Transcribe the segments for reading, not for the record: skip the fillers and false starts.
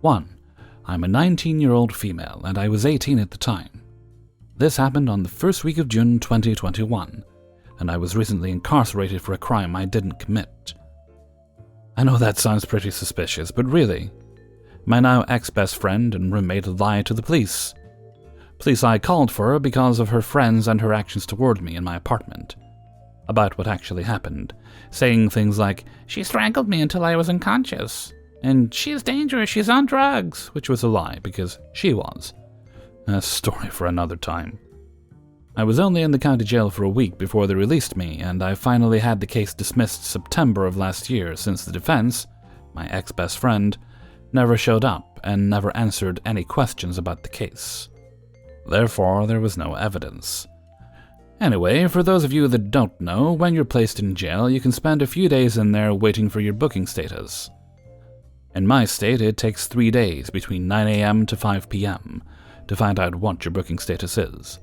1. I'm a 19-year-old female, and I was 18 at the time. This happened on the first week of June 2021, and I was recently incarcerated for a crime I didn't commit. I know that sounds pretty suspicious, but really, my now ex-best friend and roommate lied to the police. Police I called for her because of her friends and her actions toward me in my apartment. About what actually happened, saying things like, "She strangled me until I was unconscious," and "She's dangerous, she's on drugs," which was a lie because she was. A story for another time. I was only in the county jail for a week before they released me, and I finally had the case dismissed September of last year since the defense, my ex-best friend, never showed up and never answered any questions about the case. Therefore, there was no evidence. Anyway, for those of you that don't know, when you're placed in jail, you can spend a few days in there waiting for your booking status. In my state, it takes 3 days between 9 a.m. to 5 p.m. to find out what your booking status is.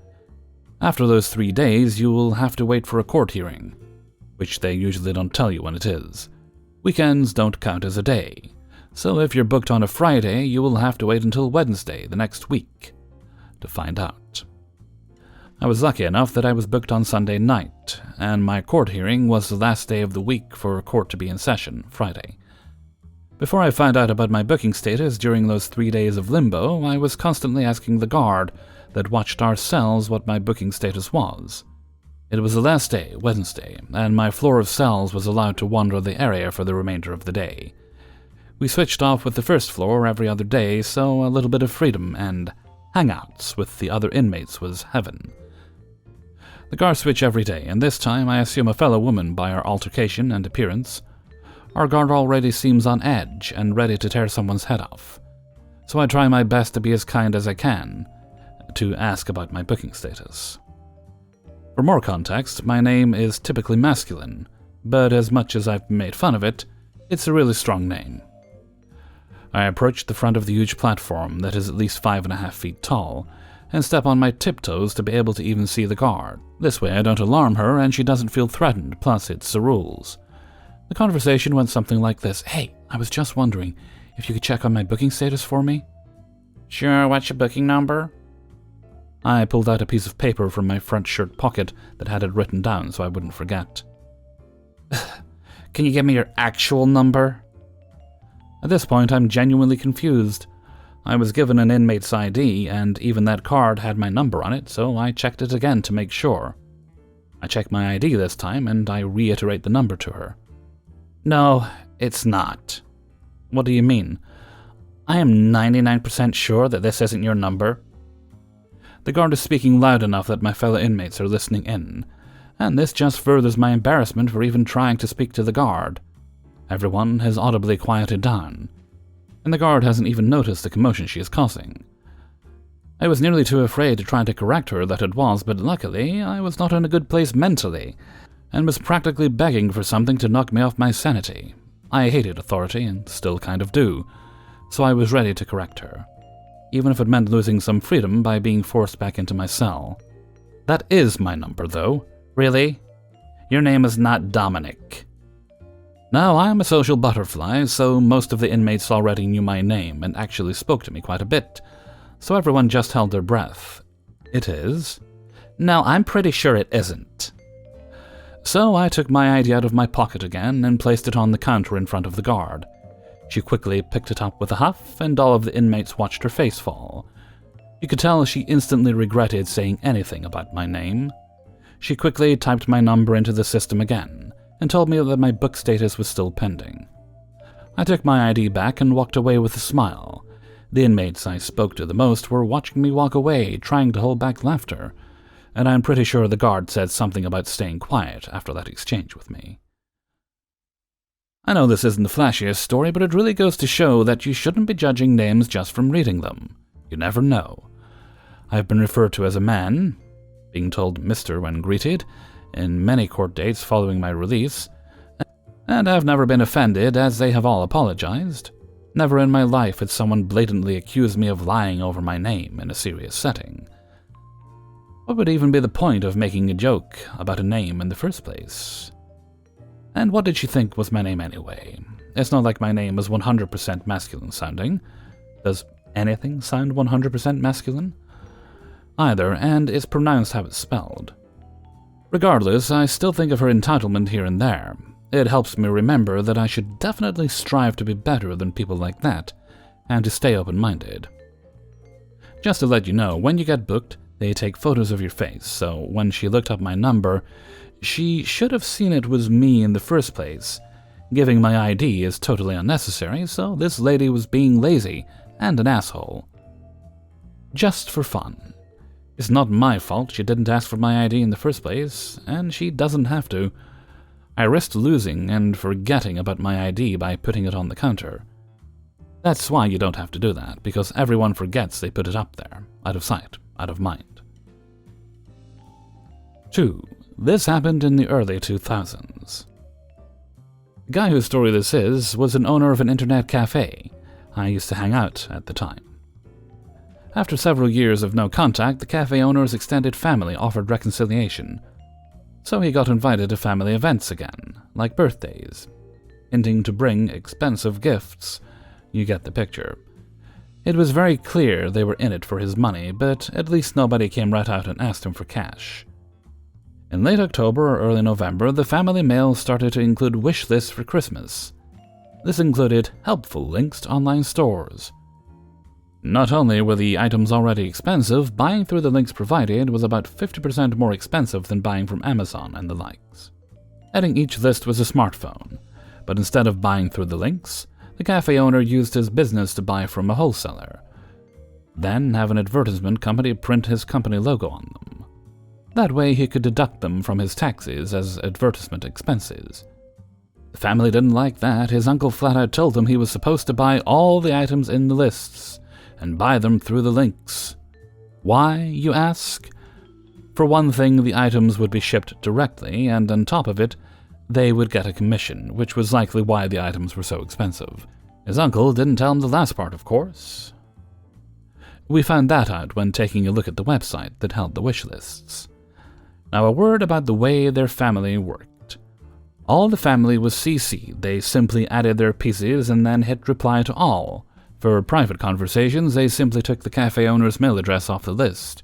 After those 3 days, you will have to wait for a court hearing, which they usually don't tell you when it is. Weekends don't count as a day, so if you're booked on a Friday, you will have to wait until Wednesday the next week to find out. I was lucky enough that I was booked on Sunday night, and my court hearing was the last day of the week for court to be in session, Friday. Before I found out about my booking status during those 3 days of limbo, I was constantly asking the guard that watched our cells what my booking status was. It was the last day, Wednesday, and my floor of cells was allowed to wander the area for the remainder of the day. We switched off with the first floor every other day, so a little bit of freedom and hangouts with the other inmates was heaven. The guards switch every day, and this time I assume a fellow woman by our altercation and appearance. Our guard already seems on edge and ready to tear someone's head off, so I try my best to be as kind as I can to ask about my booking status. For more context, my name is typically masculine, but as much as I've made fun of it, it's a really strong name. I approach the front of the huge platform that is at least 5.5 feet tall, and step on my tiptoes to be able to even see the guard. This way I don't alarm her and she doesn't feel threatened, plus it's the rules. The conversation went something like this. "Hey, I was just wondering if you could check on my booking status for me?" "Sure, what's your booking number?" I pulled out a piece of paper from my front shirt pocket that had it written down so I wouldn't forget. "Can you give me your actual number?" At this point, I'm genuinely confused. I was given an inmate's ID, and even that card had my number on it, so I checked it again to make sure. I check my ID this time, and I reiterate the number to her. "No, it's not." "What do you mean?" "I am 99% sure that this isn't your number." The guard is speaking loud enough that my fellow inmates are listening in, and this just furthers my embarrassment for even trying to speak to the guard. Everyone has audibly quieted down, and the guard hasn't even noticed the commotion she is causing. I was nearly too afraid to try to correct her that it was, but luckily I was not in a good place mentally, and was practically begging for something to knock me off my sanity. I hated authority, and still kind of do, so I was ready to correct her, even if it meant losing some freedom by being forced back into my cell. "That is my number, though." "Really? Your name is not Dominic." Now, I am a social butterfly, so most of the inmates already knew my name and actually spoke to me quite a bit, so everyone just held their breath. "It is?" "No, I'm pretty sure it isn't." So I took my ID out of my pocket again and placed it on the counter in front of the guard. She quickly picked it up with a huff, and all of the inmates watched her face fall. You could tell she instantly regretted saying anything about my name. She quickly typed my number into the system again, and told me that my book status was still pending. I took my ID back and walked away with a smile. The inmates I spoke to the most were watching me walk away, trying to hold back laughter, and I'm pretty sure the guard said something about staying quiet after that exchange with me. I know this isn't the flashiest story, but it really goes to show that you shouldn't be judging names just from reading them. You never know. I've been referred to as a man, being told Mr. when greeted, in many court dates following my release, and I've never been offended, as they have all apologized. Never in my life had someone blatantly accused me of lying over my name in a serious setting. What would even be the point of making a joke about a name in the first place? And what did she think was my name anyway? It's not like my name was 100% masculine sounding. Does anything sound 100% masculine? Either, and is pronounced how it's spelled. Regardless, I still think of her entitlement here and there. It helps me remember that I should definitely strive to be better than people like that, and to stay open-minded. Just to let you know, when you get booked, they take photos of your face, so when she looked up my number, she should have seen it was me in the first place. Giving my ID is totally unnecessary, so this lady was being lazy and an asshole. Just for fun. It's not my fault she didn't ask for my ID in the first place, and she doesn't have to. I risked losing and forgetting about my ID by putting it on the counter. That's why you don't have to do that, because everyone forgets they put it up there, out of sight, out of mind. 2. This happened in the early 2000s. The guy whose story this is was an owner of an internet cafe I used to hang out at the time. After several years of no contact, the cafe owner's extended family offered reconciliation, so he got invited to family events again, like birthdays, hinting to bring expensive gifts. You get the picture. It was very clear they were in it for his money, but at least nobody came right out and asked him for cash. In late October or early November, the family mail started to include wish lists for Christmas. This included helpful links to online stores. Not only were the items already expensive, buying through the links provided was about 50% more expensive than buying from Amazon and the likes. Adding each list was a smartphone, but instead of buying through the links, the cafe owner used his business to buy from a wholesaler, then have an advertisement company print his company logo on them. That way he could deduct them from his taxes as advertisement expenses. The family didn't like that. His uncle flat out told him he was supposed to buy all the items in the lists and buy them through the links. Why, you ask? For one thing, the items would be shipped directly, and on top of it, they would get a commission, which was likely why the items were so expensive. His uncle didn't tell him the last part, of course. We found that out when taking a look at the website that held the wish lists. Now, a word about the way their family worked. All the family was CC'd. They simply added their pieces and then hit reply to all. For private conversations, they simply took the cafe owner's mail address off the list.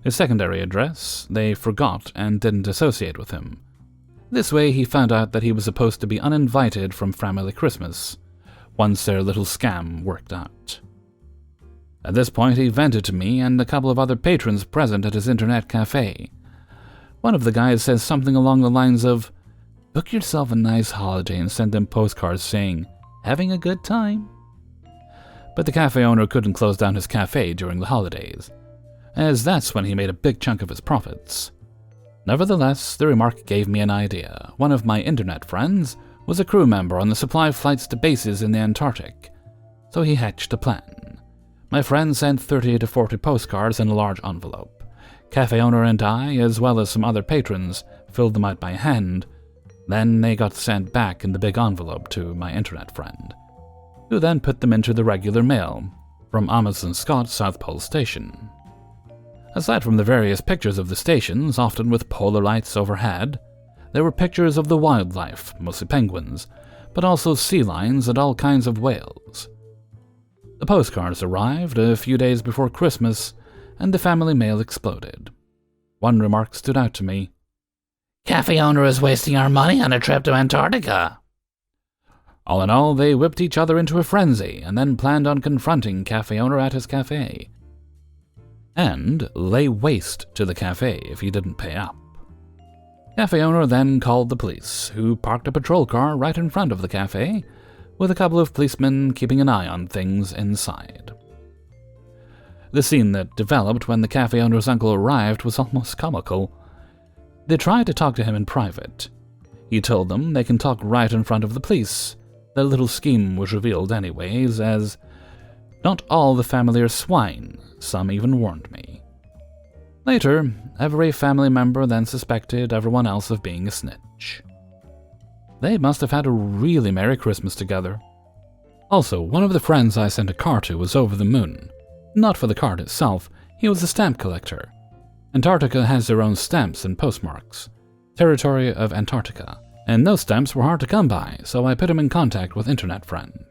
His secondary address, they forgot and didn't associate with him. This way, he found out that he was supposed to be uninvited from family Christmas, once their little scam worked out. At this point, he vented to me and a couple of other patrons present at his internet cafe. One of the guys says something along the lines of, "Book yourself a nice holiday and send them postcards saying, 'Having a good time.'" But the cafe owner couldn't close down his cafe during the holidays, as that's when he made a big chunk of his profits. Nevertheless, the remark gave me an idea. One of my internet friends was a crew member on the supply flights to bases in the Antarctic, so he hatched a plan. My friend sent 30 to 40 postcards in a large envelope. Cafe owner and I, as well as some other patrons, filled them out by hand. Then they got sent back in the big envelope to my internet friend, who then put them into the regular mail from Amundsen Scott South Pole Station. Aside from the various pictures of the stations, often with polar lights overhead, there were pictures of the wildlife, mostly penguins, but also sea lions and all kinds of whales. The postcards arrived a few days before Christmas, and the family mail exploded. One remark stood out to me. "Cafe owner is wasting our money on a trip to Antarctica." All in all, they whipped each other into a frenzy, and then planned on confronting cafe owner at his cafe, and lay waste to the cafe if he didn't pay up. Cafe owner then called the police, who parked a patrol car right in front of the cafe, with a couple of policemen keeping an eye on things inside. The scene that developed when the cafe owner's uncle arrived was almost comical. They tried to talk to him in private. He told them they can talk right in front of the police. The little scheme was revealed anyways, as not all the family are swine. Some even warned me. Later, every family member then suspected everyone else of being a snitch. They must have had a really Merry Christmas together. Also, one of the friends I sent a card to was over the moon. Not for the card itself, he was a stamp collector. Antarctica has their own stamps and postmarks. Territory of Antarctica. And those stamps were hard to come by, so I put him in contact with internet friend.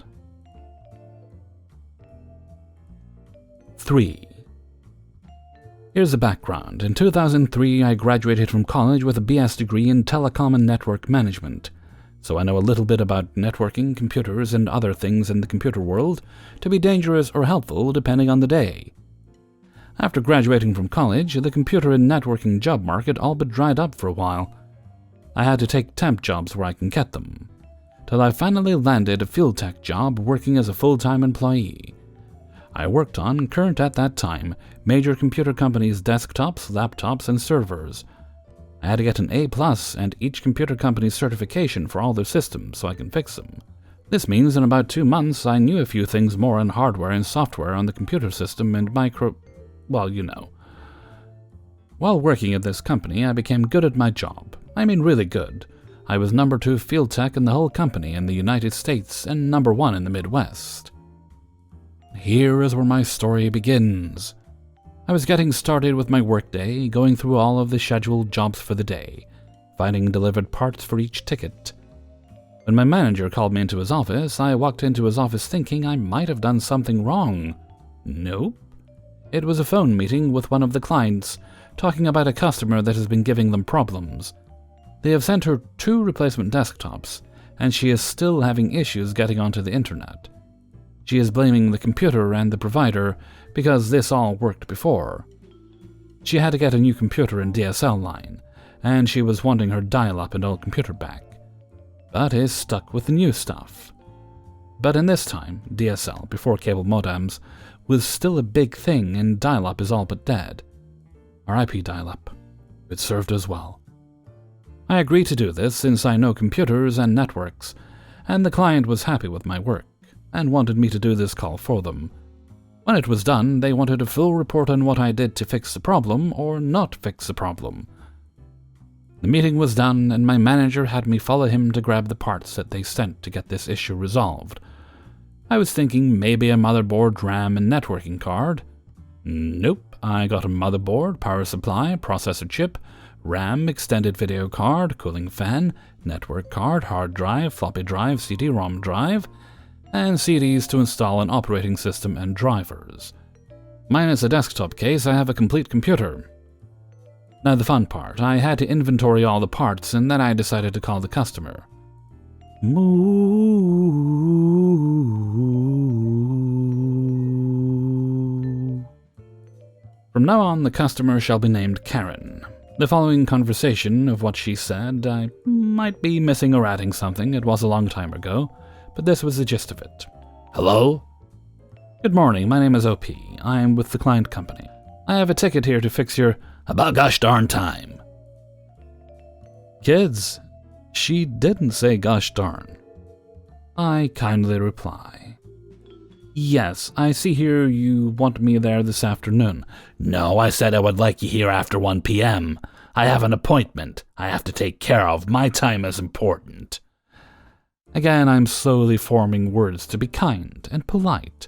3. Here's the background. In 2003, I graduated from college with a BS degree in Telecom and Network Management, so I know a little bit about networking, computers, and other things in the computer world to be dangerous or helpful depending on the day. After graduating from college, the computer and networking job market all but dried up for a while. I had to take temp jobs where I can get them, till I finally landed a field tech job working as a full-time employee. I worked on, current at that time, major computer companies' desktops, laptops, and servers. I had to get an A+ and each computer company's certification for all their systems so I can fix them. This means in about 2 months I knew a few things more on hardware and software on the computer system and well, you know. While working at this company, I became good at my job. I mean really good. I was number 2 field tech in the whole company in the United States and number 1 in the Midwest. Here is where my story begins. I was getting started with my workday, going through all of the scheduled jobs for the day, finding delivered parts for each ticket. When my manager called me into his office, I walked into his office thinking I might have done something wrong. Nope. It was a phone meeting with one of the clients, talking about a customer that has been giving them problems. They have sent her 2 replacement desktops, and she is still having issues getting onto the internet. She is blaming the computer and the provider because this all worked before. She had to get a new computer and DSL line, and she was wanting her dial-up and old computer back, but is stuck with the new stuff. But in this time, DSL, before cable modems, was still a big thing and dial-up is all but dead. RIP dial-up. It served us well. I agreed to do this since I know computers and networks, and the client was happy with my work and wanted me to do this call for them. When it was done, they wanted a full report on what I did to fix the problem or not fix the problem. The meeting was done, and my manager had me follow him to grab the parts that they sent to get this issue resolved. I was thinking maybe a motherboard, RAM, and networking card. Nope, I got a motherboard, power supply, processor chip, RAM, extended video card, cooling fan, network card, hard drive, floppy drive, CD-ROM drive, and CDs to install an operating system and drivers. Minus a desktop case, I have a complete computer. Now the fun part, I had to inventory all the parts and then I decided to call the customer. Moo. From now on, the customer shall be named Karen. The following conversation of what she said, I might be missing or adding something, it was a long time ago, but this was the gist of it. Hello? Good morning, my name is OP. I am with the client company. I have a ticket here to fix your... About gosh darn time. Kids, she didn't say gosh darn. I kindly reply. Yes, I see here you want me there this afternoon. No, I said I would like you here after 1 p.m. I have an appointment I have to take care of. My time is important. Again, I'm slowly forming words to be kind and polite.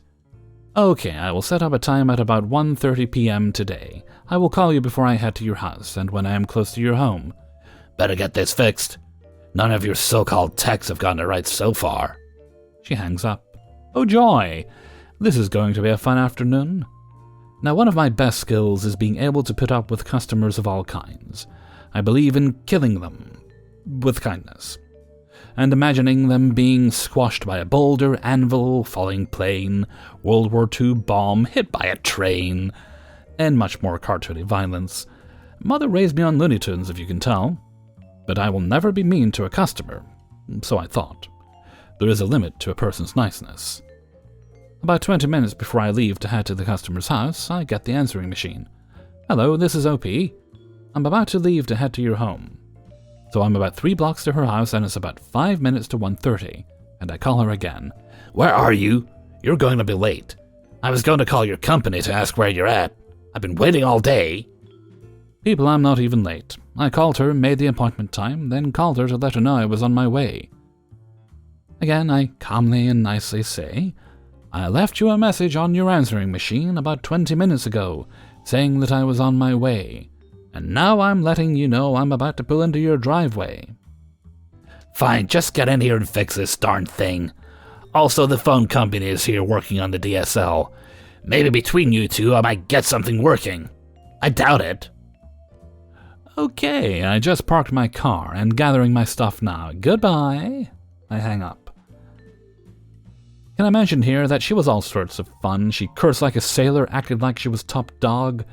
Okay, I will set up a time at about 1:30 p.m. today. I will call you before I head to your house and when I am close to your home. Better get this fixed. None of your so-called techs have gotten it right so far. She hangs up. Oh joy! This is going to be a fun afternoon. Now, one of my best skills is being able to put up with customers of all kinds. I believe in killing them with kindness, and imagining them being squashed by a boulder, anvil, falling plane, World War II bomb, hit by a train, and much more cartoony violence. Mother raised me on Looney Tunes, if you can tell. But I will never be mean to a customer, so I thought. There is a limit to a person's niceness. About 20 minutes before I leave to head to the customer's house, I get the answering machine. Hello, this is OP. I'm about to leave to head to your home. So I'm about 3 blocks to her house and it's about 5 minutes to 1:30, and I call her again. Where are you? You're going to be late. I was going to call your company to ask where you're at. I've been waiting all day. People, I'm not even late. I called her, made the appointment time, then called her to let her know I was on my way. Again, I calmly and nicely say, I left you a message on your answering machine about 20 minutes ago, saying that I was on my way, and now I'm letting you know I'm about to pull into your driveway. Fine, just get in here and fix this darn thing. Also, the phone company is here working on the DSL. Maybe between you two I might get something working. I doubt it. Okay, I just parked my car and gathering my stuff now. Goodbye. I hang up. Can I mention here that she was all sorts of fun. She cursed like a sailor, acted like she was top dog,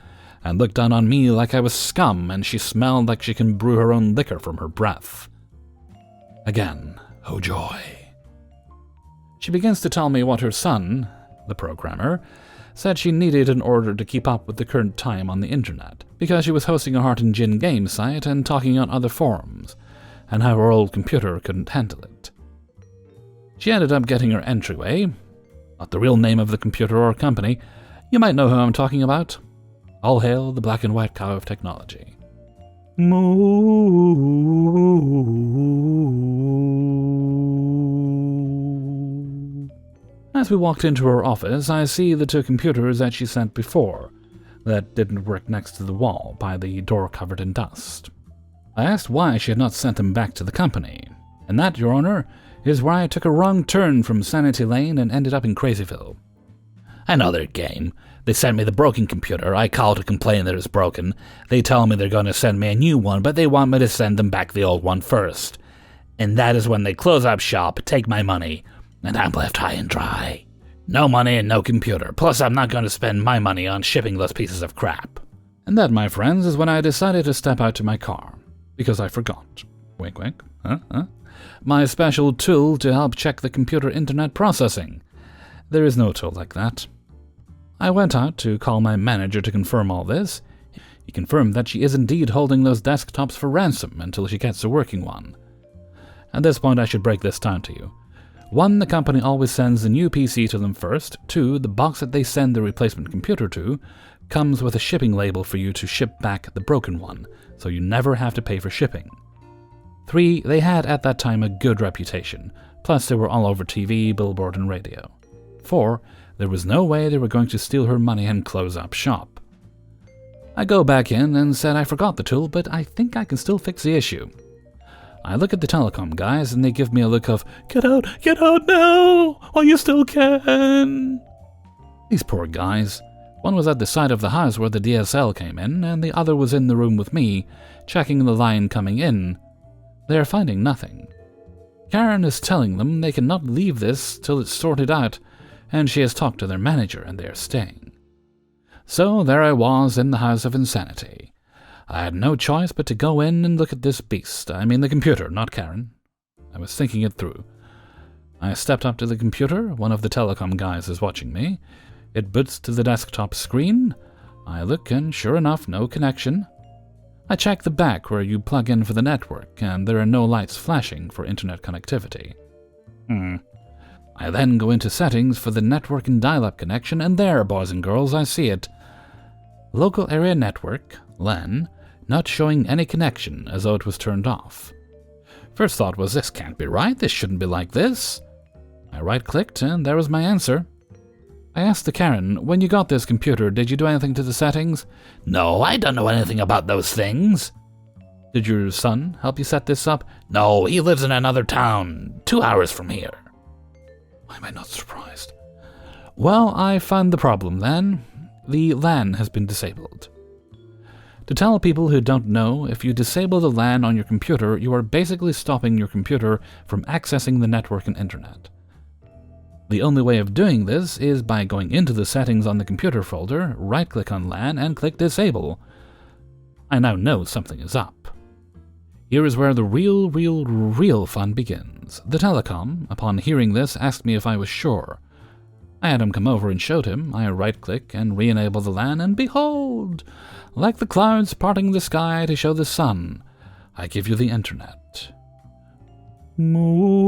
and looked down on me like I was scum, and she smelled like she can brew her own liquor from her breath. Again, oh joy. She begins to tell me what her son, the programmer, said she needed in order to keep up with the current time on the internet, because she was hosting a Heart and Gin game site and talking on other forums, and how her old computer couldn't handle it. She ended up getting her entryway, not the real name of the computer or company. You might know who I'm talking about. All hail the black and white cow of technology. Moo. As we walked into her office, I see the 2 computers that she sent before, that didn't work next to the wall by the door covered in dust. I asked why she had not sent them back to the company, and that, Your Honor, is where I took a wrong turn from Sanity Lane and ended up in Crazyville. I know their game. They sent me the broken computer. I call to complain that it's broken. They tell me they're going to send me a new one, but they want me to send them back the old one first. And that is when they close up shop, take my money, and I'm left high and dry. No money and no computer. Plus, I'm not going to spend my money on shipping those pieces of crap. And that, my friends, is when I decided to step out to my car. Because I forgot. Wink, wink. My special tool to help check the computer internet processing. There is no tool like that. I went out to call my manager to confirm all this. He confirmed that she is indeed holding those desktops for ransom until she gets a working one. At this point, I should break this down to you. 1, the company always sends the new PC to them first. 2, the box that they send the replacement computer to comes with a shipping label for you to ship back the broken one, so you never have to pay for shipping. 3, they had at that time a good reputation, plus they were all over TV, billboard, and radio. 4, there was no way they were going to steal her money and close up shop. I go back in and said I forgot the tool, but I think I can still fix the issue. I look at the telecom guys and they give me a look of, get out now, while you still can. These poor guys. One was at the side of the house where the DSL came in, and the other was in the room with me, checking the line coming in. They are finding nothing. Karen is telling them they cannot leave this till it's sorted out, and she has talked to their manager and they are staying. So there I was in the house of insanity. I had no choice but to go in and look at this beast. I mean the computer, not Karen. I was thinking it through. I stepped up to the computer. One of the telecom guys is watching me. It boots to the desktop screen. I look and sure enough, no connection. I check the back where you plug in for the network, and there are no lights flashing for internet connectivity. I then go into settings for the network and dial-up connection, and there, boys and girls, I see it. Local area network, LAN, not showing any connection, as though it was turned off. First thought was, this can't be right, this shouldn't be like this. I right-clicked, and there was my answer. I asked the Karen, when you got this computer, did you do anything to the settings? No, I don't know anything about those things. Did your son help you set this up? No, he lives in another town, 2 hours from here. Why am I not surprised? Well, I found the problem then. The LAN has been disabled. To tell people who don't know, if you disable the LAN on your computer, you are basically stopping your computer from accessing the network and internet. The only way of doing this is by going into the settings on the computer folder, right-click on LAN, and click Disable. I now know something is up. Here is where the real fun begins. The telecom, upon hearing this, asked me if I was sure. I had him come over and showed him. I right-click and re-enable the LAN, and behold! Like the clouds parting the sky to show the sun, I give you the internet. Moo.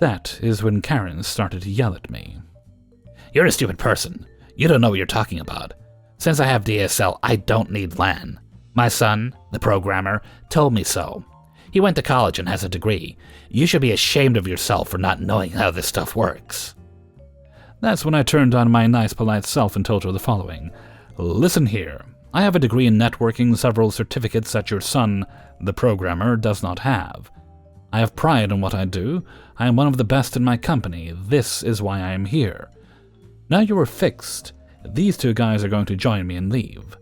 That is when Karen started to yell at me. You're a stupid person. You don't know what you're talking about. Since I have DSL, I don't need LAN. My son, the programmer, told me so. He went to college and has a degree. You should be ashamed of yourself for not knowing how this stuff works. That's when I turned on my nice, polite self and told her the following. Listen here. I have a degree in networking, several certificates that your son, the programmer, does not have. I have pride in what I do. I am one of the best in my company. This is why I am here. Now you are fixed. These two guys are going to join me and leave.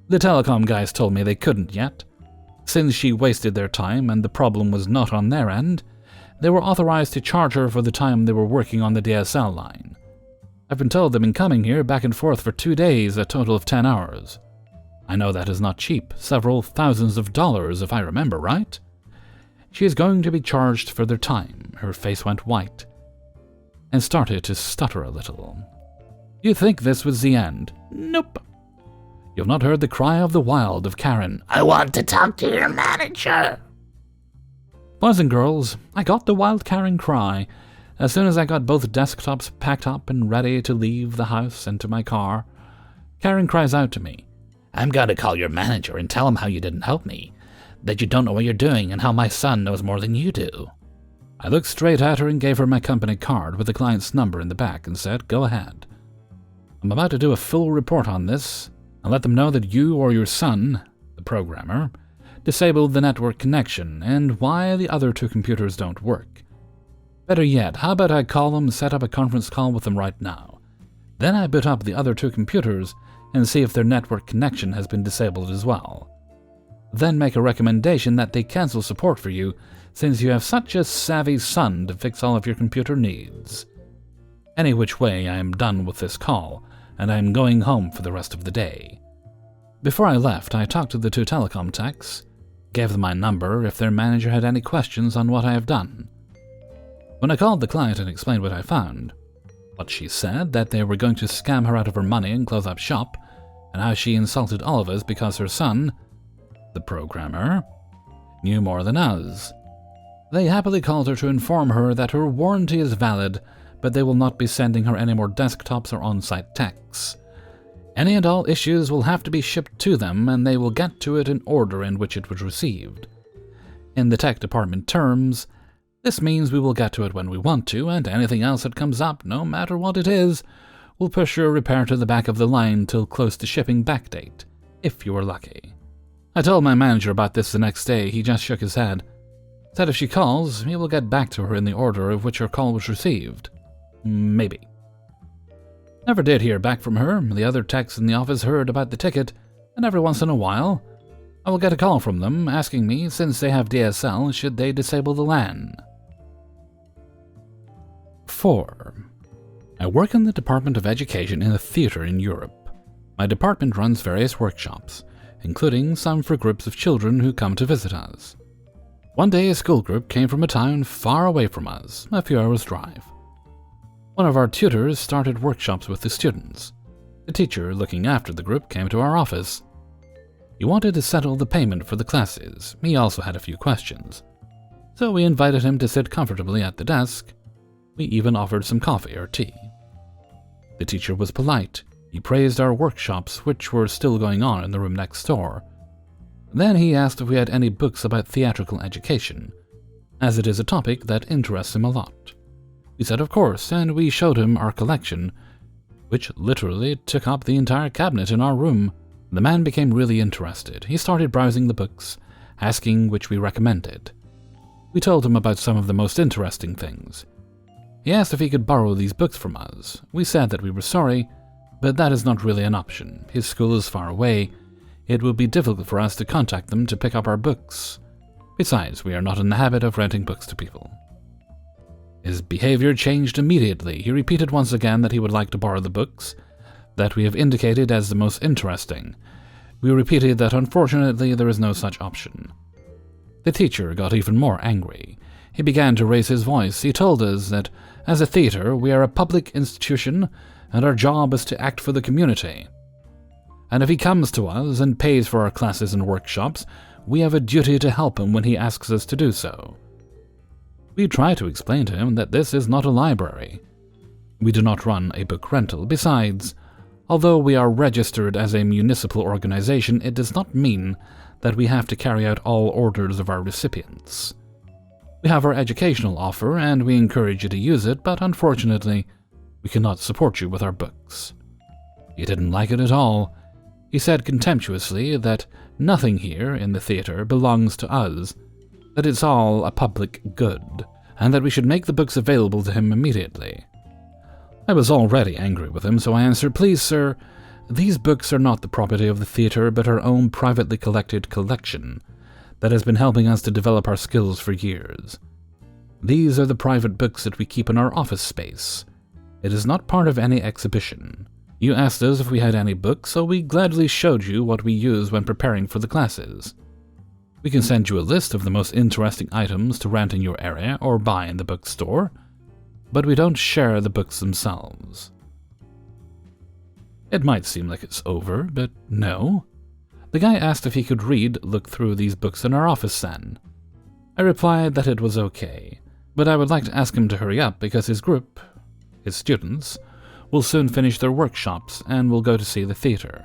The telecom guys told me they couldn't yet. Since she wasted their time and the problem was not on their end, they were authorized to charge her for the time they were working on the DSL line. I've been told they've been coming here back and forth for 2 days, a total of 10 hours. I know that is not cheap, several thousands of dollars if I remember right. She is going to be charged for their time. Her face went white and started to stutter a little. You think this was the end? Nope. You've not heard the cry of the wild of Karen. I want to talk to your manager. Boys and girls, I got the wild Karen cry. As soon as I got both desktops packed up and ready to leave the house and to my car, Karen cries out to me. I'm going to call your manager and tell him how you didn't help me, that you don't know what you're doing and how my son knows more than you do. I looked straight at her and gave her my company card with the client's number in the back and said, go ahead. I'm about to do a full report on this and let them know that you or your son, the programmer, disabled the network connection and why the other two computers don't work. Better yet, how about I call them and set up a conference call with them right now? Then I boot up the other two computers and see if their network connection has been disabled as well. Then make a recommendation that they cancel support for you since you have such a savvy son to fix all of your computer needs. Any which way, I am done with this call, and I am going home for the rest of the day. Before I left, I talked to the two telecom techs, gave them my number if their manager had any questions on what I have done. When I called the client and explained what I found, what she said, that they were going to scam her out of her money and close up shop, and how she insulted all of us because her son, the programmer, knew more than us. They happily called her to inform her that her warranty is valid, but they will not be sending her any more desktops or on-site techs. Any and all issues will have to be shipped to them, and they will get to it in order in which it was received. In the tech department terms, this means we will get to it when we want to, and anything else that comes up, no matter what it is, will push your repair to the back of the line till close to shipping back date, if you are lucky. I told my manager about this the next day. He just shook his head. Said if she calls, he will get back to her in the order of which her call was received. Maybe. Never did hear back from her. The other techs in the office heard about the ticket, and every once in a while, I will get a call from them asking me, since they have DSL, should they disable the LAN. 4. I work in the Department of Education in a theater in Europe. My department runs various workshops, including some for groups of children who come to visit us. One day a school group came from a town far away from us, a few hours' drive. One of our tutors started workshops with the students. The teacher looking after the group came to our office. He wanted to settle the payment for the classes. He also had a few questions. So we invited him to sit comfortably at the desk. We even offered some coffee or tea. The teacher was polite. He praised our workshops, which were still going on in the room next door. Then he asked if we had any books about theatrical education, as it is a topic that interests him a lot. We said of course, and we showed him our collection, which literally took up the entire cabinet in our room. The man became really interested. He started browsing the books, asking which we recommended. We told him about some of the most interesting things. He asked if he could borrow these books from us. We said that we were sorry, but that is not really an option. His school is far away. It would be difficult for us to contact them to pick up our books. Besides, we are not in the habit of renting books to people. His behavior changed immediately. He repeated once again that he would like to borrow the books that we have indicated as the most interesting. We repeated that unfortunately there is no such option. The teacher got even more angry. He began to raise his voice. He told us that, as a theater, we are a public institution, and our job is to act for the community. And if he comes to us and pays for our classes and workshops, we have a duty to help him when he asks us to do so. We try to explain to him that this is not a library. We do not run a book rental. Besides, although we are registered as a municipal organization, it does not mean that we have to carry out all orders of our recipients. We have our educational offer, and we encourage you to use it, but unfortunately, we cannot support you with our books. He didn't like it at all. He said contemptuously that nothing here in the theater belongs to us, that it's all a public good, and that we should make the books available to him immediately. I was already angry with him, so I answered, "Please, sir, these books are not the property of the theatre, but our own privately collected collection that has been helping us to develop our skills for years. These are the private books that we keep in our office space. It is not part of any exhibition. You asked us if we had any books, so we gladly showed you what we use when preparing for the classes. We can send you a list of the most interesting items to rent in your area or buy in the bookstore, but we don't share the books themselves." It might seem like it's over, but no. The guy asked if he could look through these books in our office then. I replied that it was okay, but I would like to ask him to hurry up because his group, his students, will soon finish their workshops and will go to see the theatre.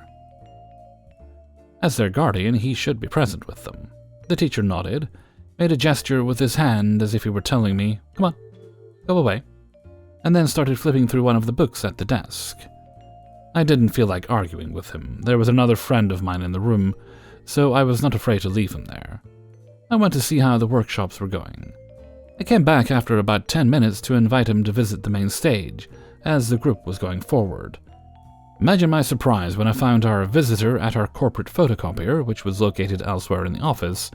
As their guardian, he should be present with them. The teacher nodded, made a gesture with his hand as if he were telling me, "Come on, go away," and then started flipping through one of the books at the desk. I didn't feel like arguing with him. There was another friend of mine in the room, so I was not afraid to leave him there. I went to see how the workshops were going. I came back after about 10 minutes to invite him to visit the main stage, as the group was going forward. Imagine my surprise when I found our visitor at our corporate photocopier, which was located elsewhere in the office,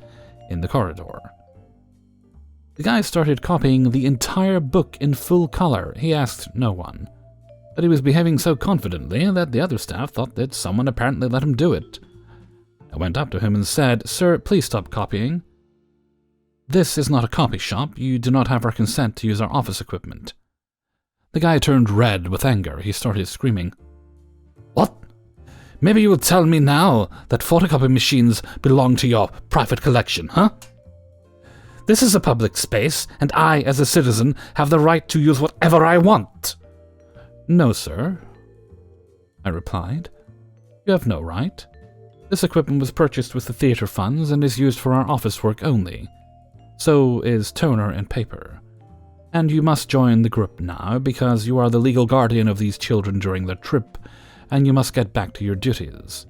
in the corridor. The guy started copying the entire book in full color. He asked no one, but he was behaving so confidently that the other staff thought that someone apparently let him do it. I went up to him and said, "Sir, please stop copying. This is not a copy shop. You do not have our consent to use our office equipment." The guy turned red with anger. He started screaming, "What? Maybe you will tell me now that photocopy machines belong to your private collection, huh? This is a public space, and I, as a citizen, have the right to use whatever I want." "No, sir," I replied. "You have no right. This equipment was purchased with the theatre funds and is used for our office work only. So is toner and paper. And you must join the group now, because you are the legal guardian of these children during their trip, and you must get back to your duties."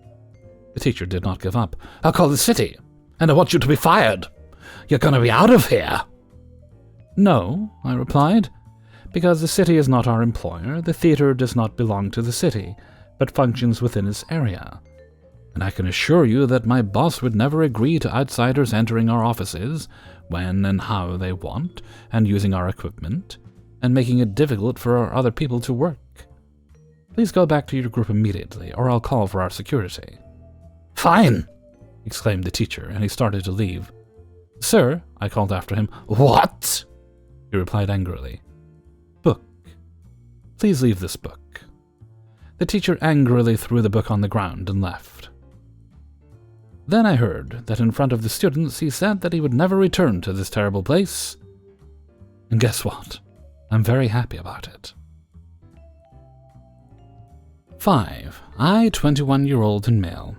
The teacher did not give up. "I'll call the city, and I want you to be fired. You're going to be out of here." "No," I replied, "because the city is not our employer. The theatre does not belong to the city, but functions within its area. And I can assure you that my boss would never agree to outsiders entering our offices when and how they want, and using our equipment, and making it difficult for our other people to work. Please go back to your group immediately, or I'll call for our security." "Fine!" exclaimed the teacher, and he started to leave. "Sir," I called after him. "What?" he replied angrily. "Book. Please leave this book." The teacher angrily threw the book on the ground and left. Then I heard that in front of the students he said that he would never return to this terrible place. And guess what? I'm very happy about it. 5. I, 21-year-old and male,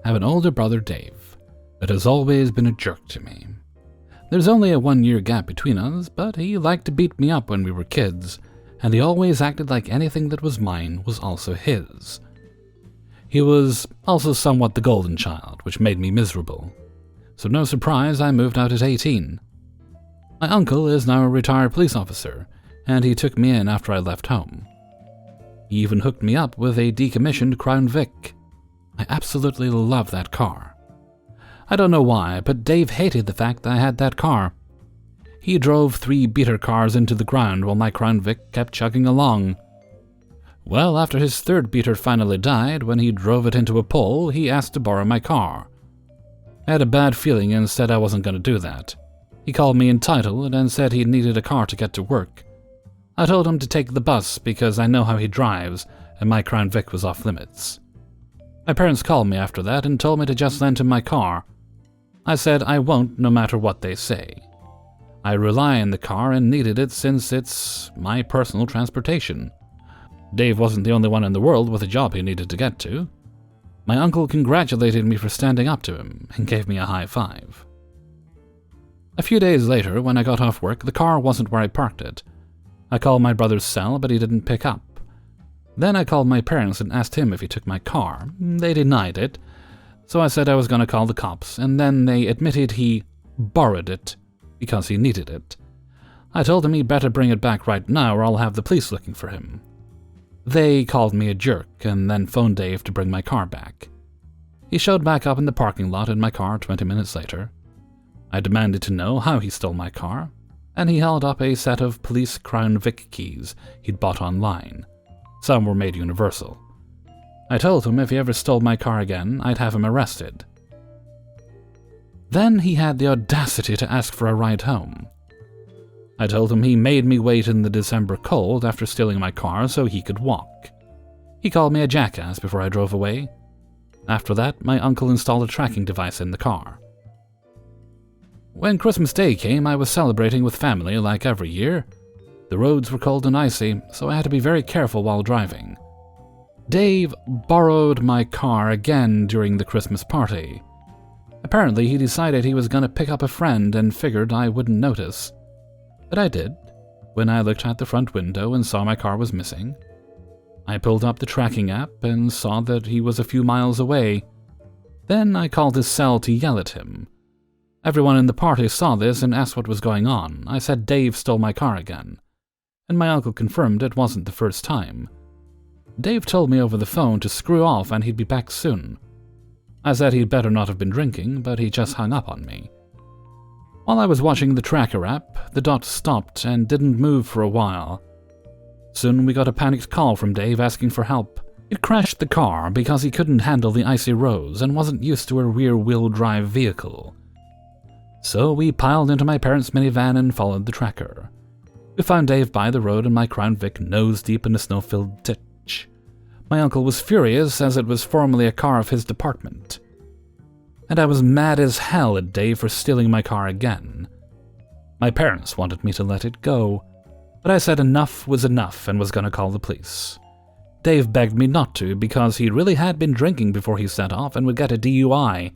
have an older brother, Dave, that has always been a jerk to me. There's only a 1-year gap between us, but he liked to beat me up when we were kids, and he always acted like anything that was mine was also his. He was also somewhat the golden child, which made me miserable. So no surprise I moved out at 18. My uncle is now a retired police officer, and he took me in after I left home. He even hooked me up with a decommissioned Crown Vic. I absolutely love that car. I don't know why, but Dave hated the fact that I had that car. He drove 3 beater cars into the ground while my Crown Vic kept chugging along. Well, after his 3rd beater finally died, when he drove it into a pole, he asked to borrow my car. I had a bad feeling and said I wasn't going to do that. He called me entitled and said he needed a car to get to work. I told him to take the bus because I know how he drives, and my Crown Vic was off limits. My parents called me after that and told me to just lend him my car. I said I won't, no matter what they say. I rely on the car and needed it since it's my personal transportation. Dave wasn't the only one in the world with a job he needed to get to. My uncle congratulated me for standing up to him and gave me a high five. A few days later, when I got off work, the car wasn't where I parked it. I called my brother's cell, but he didn't pick up. Then I called my parents and asked him if he took my car. They denied it, so I said I was going to call the cops, and then they admitted he borrowed it because he needed it. I told him he'd better bring it back right now or I'll have the police looking for him. They called me a jerk and then phoned Dave to bring my car back. He showed back up in the parking lot in my car 20 minutes later. I demanded to know how he stole my car, and he held up a set of police Crown Vic keys he'd bought online. Some were made universal. I told him if he ever stole my car again, I'd have him arrested. Then he had the audacity to ask for a ride home. I told him he made me wait in the December cold after stealing my car so he could walk. He called me a jackass before I drove away. After that, my uncle installed a tracking device in the car. When Christmas Day came, I was celebrating with family like every year. The roads were cold and icy, so I had to be very careful while driving. Dave borrowed my car again during the Christmas party. Apparently, he decided he was going to pick up a friend and figured I wouldn't notice. But I did, when I looked out the front window and saw my car was missing. I pulled up the tracking app and saw that he was a few miles away. Then I called his cell to yell at him. Everyone in the party saw this and asked what was going on. I said Dave stole my car again, and my uncle confirmed it wasn't the first time. Dave told me over the phone to screw off and he'd be back soon. I said he'd better not have been drinking, but he just hung up on me. While I was watching the tracker app, the dot stopped and didn't move for a while. Soon we got a panicked call from Dave asking for help. He'd crashed the car because he couldn't handle the icy roads and wasn't used to a rear-wheel drive vehicle. So we piled into my parents' minivan and followed the tracker. We found Dave by the road and my Crown Vic nose deep in a snow-filled ditch. My uncle was furious as it was formerly a car of his department. And I was mad as hell at Dave for stealing my car again. My parents wanted me to let it go, but I said enough was enough and was going to call the police. Dave begged me not to because he really had been drinking before he set off and would get a DUI.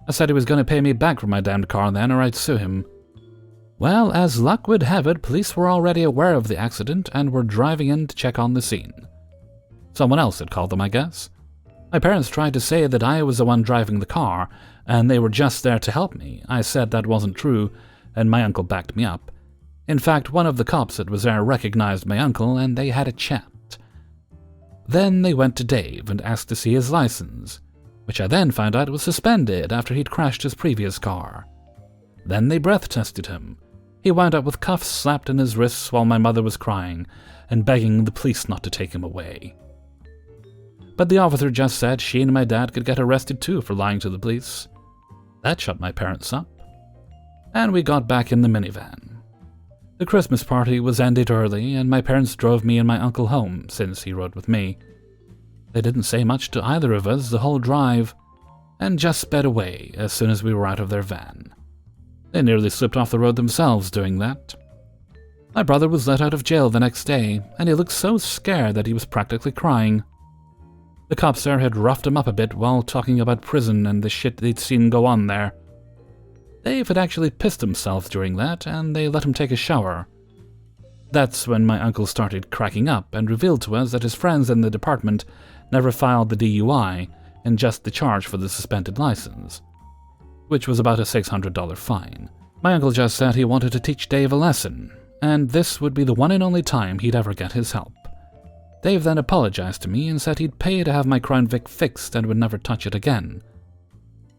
I said he was going to pay me back for my damned car then or I'd sue him. Well, as luck would have it, police were already aware of the accident and were driving in to check on the scene. Someone else had called them, I guess. My parents tried to say that I was the one driving the car, and they were just there to help me. I said that wasn't true, and my uncle backed me up. In fact, one of the cops that was there recognized my uncle, and they had a chat. Then they went to Dave and asked to see his license, which I then found out was suspended after he'd crashed his previous car. Then they breath tested him. He wound up with cuffs slapped in his wrists while my mother was crying and begging the police not to take him away. But the officer just said she and my dad could get arrested too for lying to the police. That shut my parents up. And we got back in the minivan. The Christmas party was ended early, and my parents drove me and my uncle home, since he rode with me. They didn't say much to either of us the whole drive, and just sped away as soon as we were out of their van. They nearly slipped off the road themselves doing that. My brother was let out of jail the next day, and he looked so scared that he was practically crying. The cops there had roughed him up a bit while talking about prison and the shit they'd seen go on there. Dave had actually pissed himself during that, and they let him take a shower. That's when my uncle started cracking up and revealed to us that his friends in the department never filed the DUI and just the charge for the suspended license, which was about a $600 fine. My uncle just said he wanted to teach Dave a lesson, and this would be the one and only time he'd ever get his help. Dave then apologized to me and said he'd pay to have my Crown Vic fixed and would never touch it again.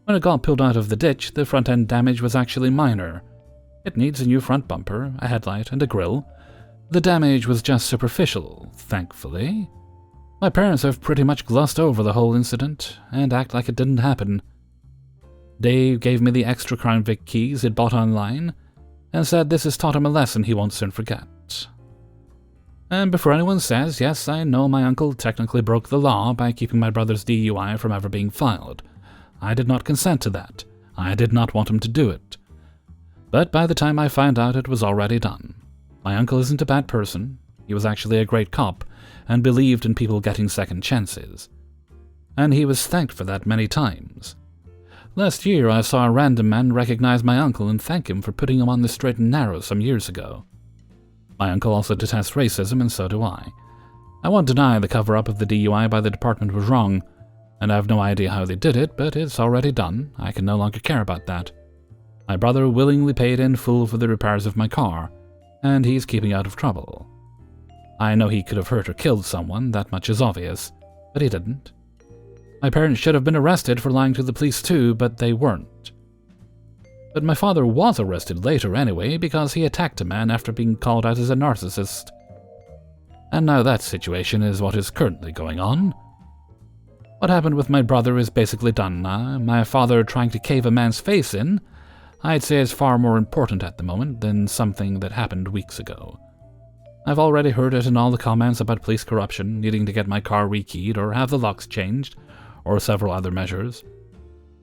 When it got pulled out of the ditch, the front-end damage was actually minor. It needs a new front bumper, a headlight, and a grille. The damage was just superficial, thankfully. My parents have pretty much glossed over the whole incident and act like it didn't happen. Dave gave me the extra Crown Vic keys he'd bought online and said this has taught him a lesson he won't soon forget. And before anyone says, yes, I know my uncle technically broke the law by keeping my brother's DUI from ever being filed. I did not consent to that. I did not want him to do it. But by the time I found out, it was already done. My uncle isn't a bad person. He was actually a great cop and believed in people getting second chances. And he was thanked for that many times. Last year, I saw a random man recognize my uncle and thank him for putting him on the straight and narrow some years ago. My uncle also detests racism, and so do I. I won't deny the cover-up of the DUI by the department was wrong, and I have no idea how they did it, but it's already done. I can no longer care about that. My brother willingly paid in full for the repairs of my car, and he's keeping out of trouble. I know he could have hurt or killed someone, that much is obvious, but he didn't. My parents should have been arrested for lying to the police too, but they weren't. But my father was arrested later anyway because he attacked a man after being called out as a narcissist. And now that situation is what is currently going on. What happened with my brother is basically done now. My father trying to cave a man's face in, I'd say is far more important at the moment than something that happened weeks ago. I've already heard it in all the comments about police corruption, needing to get my car rekeyed or have the locks changed, or several other measures.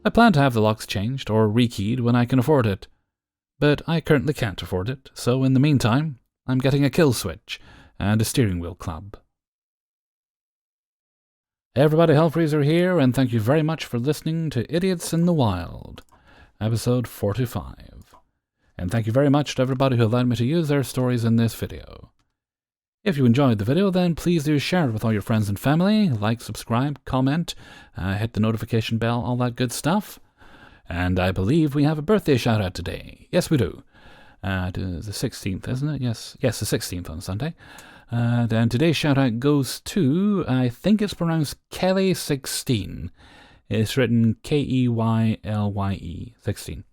I plan to have the locks changed or rekeyed when I can afford it, but I currently can't afford it, so in the meantime, I'm getting a kill switch and a steering wheel club. Hey everybody, Hellfreezer here, and thank you very much for listening to Idiots in the Wild, episode 45. And thank you very much to everybody who allowed me to use their stories in this video. If you enjoyed the video, then please do share it with all your friends and family, like, subscribe, comment, hit the notification bell, all that good stuff. And I believe we have a birthday shout-out today. Yes, we do. The 16th, isn't it? Yes, the 16th on Sunday. And today's shout-out goes to, I think it's pronounced Kelly16. It's written Keylye, 16.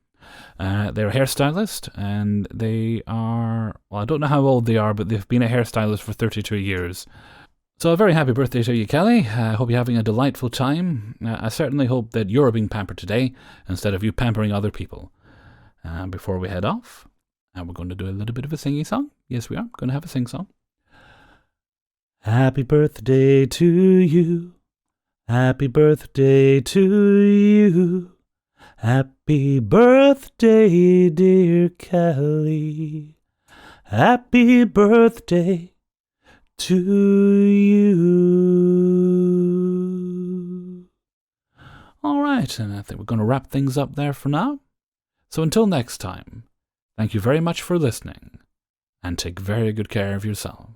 They're a hairstylist, and they are, well, I don't know how old they are, but they've been a hairstylist for 32 years. So a very happy birthday to you, Kelly. I hope you're having a delightful time. I certainly hope that you're being pampered today, instead of you pampering other people. Before we head off, we're going to do a little bit of a singy song. Yes, we are going to have a sing song. Happy birthday to you. Happy birthday to you. Happy birthday, dear Kelly. Happy birthday to you. All right, and I think we're going to wrap things up there for now. So until next time, thank you very much for listening, and take very good care of yourself.